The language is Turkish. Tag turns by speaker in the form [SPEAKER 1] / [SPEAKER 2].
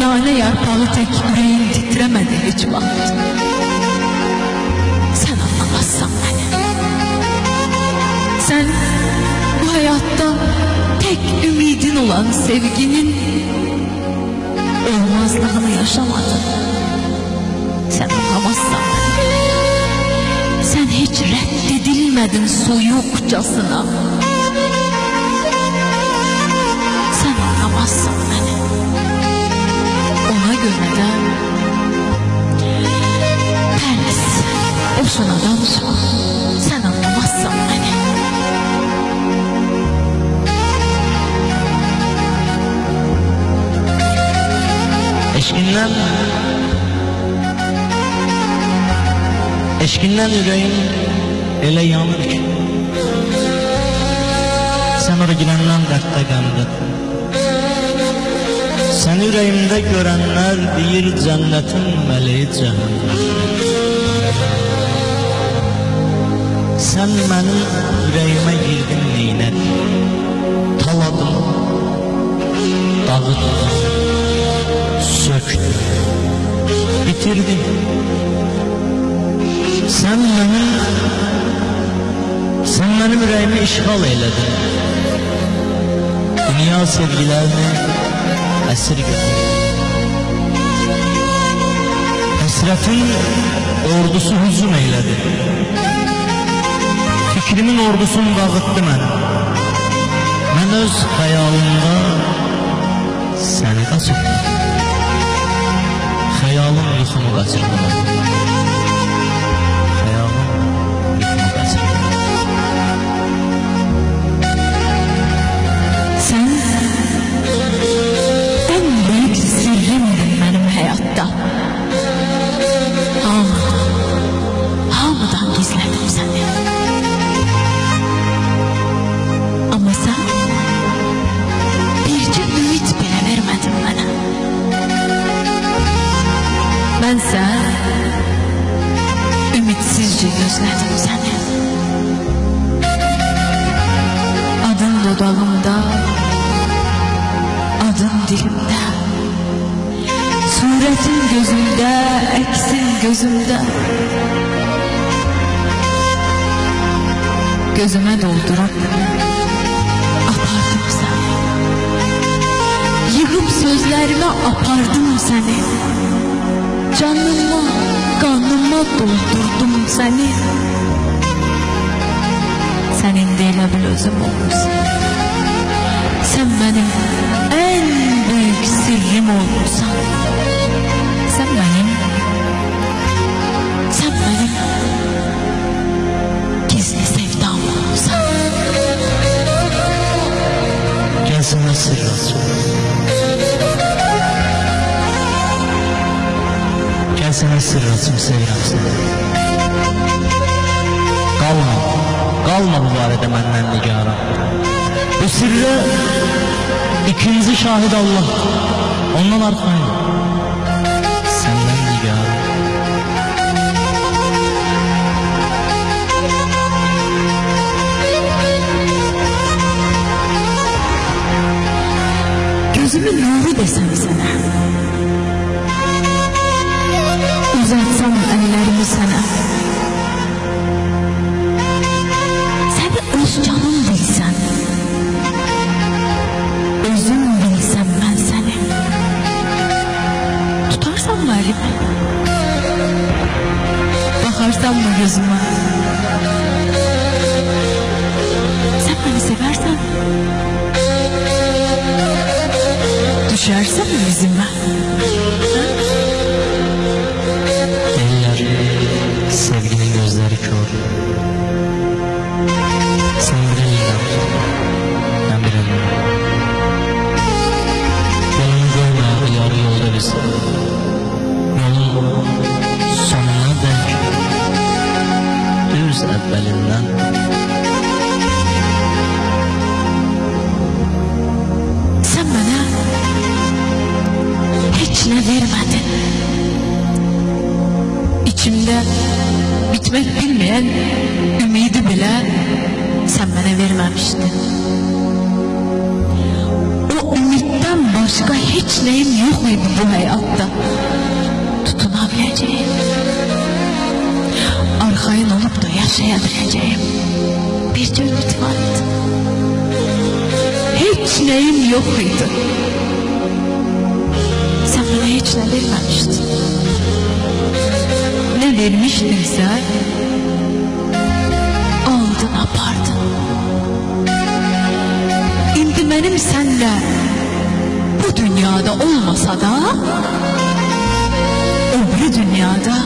[SPEAKER 1] Nane yarpağı tek yüreğin titremedi hiç vakit. Sen anlamazsan beni. Sen bu hayatta tek ümidin olan sevginin olmazlığını yaşamadın. Sen anlamazsan beni. Sen hiç reddedilmedin soyukçasına. Sen anlamazsan beni. Ona göre de Pəris, boşuna danışma. Sen anlamazsan beni.
[SPEAKER 2] Eşkindən ürəyim elə yanır ki, sən ora girəndən dərddə qəmdə. Sən ürəyimdə görənlər deyir cənnətin mələyi cəhənnəm. Sən mənim ürəyimə girdin neynədin, taladın, dağıtdın, söktün, bitirdin. Sen benim ürəyimi işğal eyledin. Dünya sevgilerini əsir götürdün. Həsrətin ordusu hücum eyledi. Fikrimin ordusunu dağıttı mən. Mən öz xəyalımda səni qaçırdım. Xəyalım yuxumu qaçırdım.
[SPEAKER 1] Sen en büyük sırrımdın benim hayatta. Hamıdan gizledim seni. Ama sen bircə ümit bile vermedin bana. Bense ümitsizce gözledim seni. Adın dudağımda, adın dilimde, suretin gözümde, eksin gözümde. Gözüme doldurup apardım seni. Yığıp sözlerime apardım seni. Canıma, kanıma doldurdum seni. Senin değil bil özüm olmuşsun. Sen benim en büyük sırrım olmuşsun. Sen benim gizli sevdam olmuşsun.
[SPEAKER 2] Gel sana sır açayım. Gel sana sır açayım, sevirəm seni. Qalma bu barədə məndən nigaran. Bu sırrı ikinci şahid Allah. Ondan arxayın. Səndən nigaran.
[SPEAKER 1] Gözümün nuru desem sana. Uzatsam ellerimi sana. Öz canım bilsen, özüm bilsem ben seni. Tutarsan mı elimi? Bakarsan mı gözüme? Sen beni seversen, düşersen mi yüzüme?
[SPEAKER 2] Eller, sevginin gözleri kör. Sen bir elinden, ben bir elimden. Yolunu görme, yarı yolda bizi. Yolun sonuna dek, düz evvelinden.
[SPEAKER 1] Sen bana hiç ne vermedin. İçimde bitmek bilmeyen ümidi bile sen bana vermemiştin. O ümitten başka hiç hiç neyim yok muydu bu hayatta tutunabileceğim, arxayın olup da yaşayabileceğim bir ümit vardı. Hiç neyim yok idi. Sen bana hiç ne vermemiştin. Ne vermiştinse aldın apardın. İndi benim senle bu dünyada olmasa da öbür dünyada